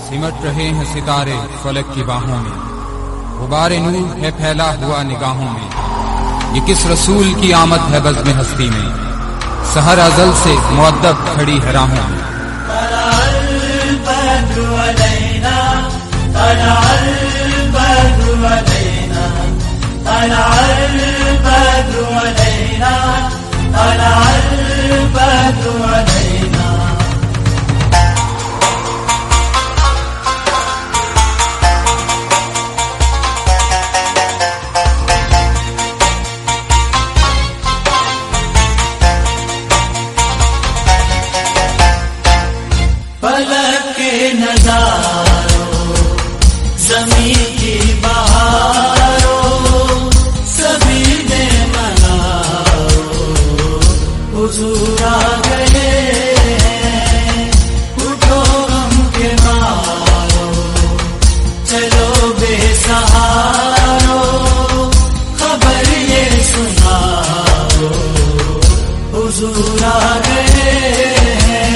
سمٹ رہے ہیں ستارے فلک کی باہوں میں، غبار نور ہے پھیلا ہوا نگاہوں میں۔ یہ کس رسول کی آمد ہے بزم ہستی میں، سحر ازل سے مؤدب کھڑی ہے راہوں میں۔ طلع البدر علينا، طلع البدر علينا، طلع البدر علينا، طلع البدر علينا۔ فلک کے نظاروں، زمین کی بہاروں، سبھی نے مناؤ، حضور آ گئے ہیں، اٹھو غم کے مارو، چلو بے سہارو، خبر یہ سناؤ، حضور آ گئے ہیں،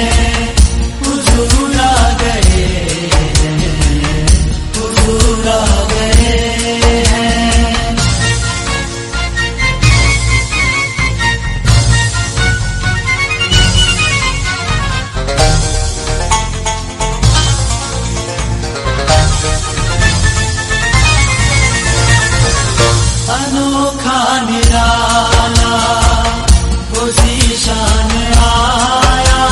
حضور آ گئے ہیں، حضور آ گئے ہیں۔ انوکھا نرالا وہ ذیشان آیا،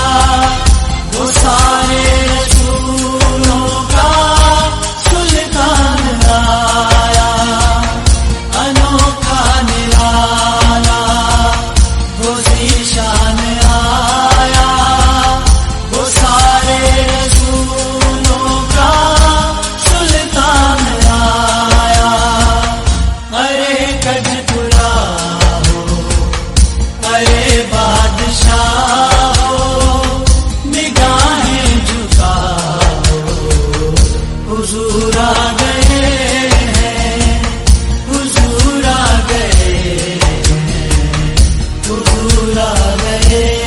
وہ سارے رسولوں کا سلطان آیا۔ انوکھا نرالا وہ ذیشان آیا، وہ سارے رسولوں کا سلطان آیا۔ ارے کج پورا ہو، ارے بادشاہ ہو، نگاہیں جھکاؤ، حضور آ گئے ہیں، حضور آ گئے ہیں، حضور آ گئے ہیں۔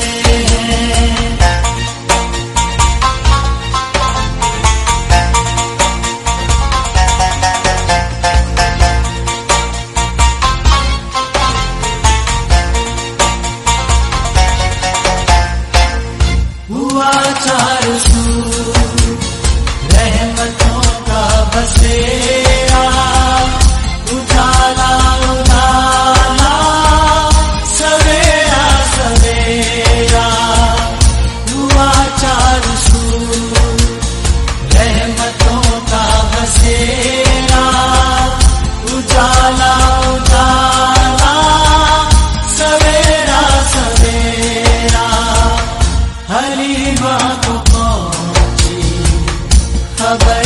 ہوا چار سو رحمتوں کا بسیرا، اجالا اجالا، سویرا سویرا۔ ہوا چار سو رحمتوں کا بسیرا، اجالا اجالا، سویرا سویرا۔ حلیمہ کو پہنچی خبر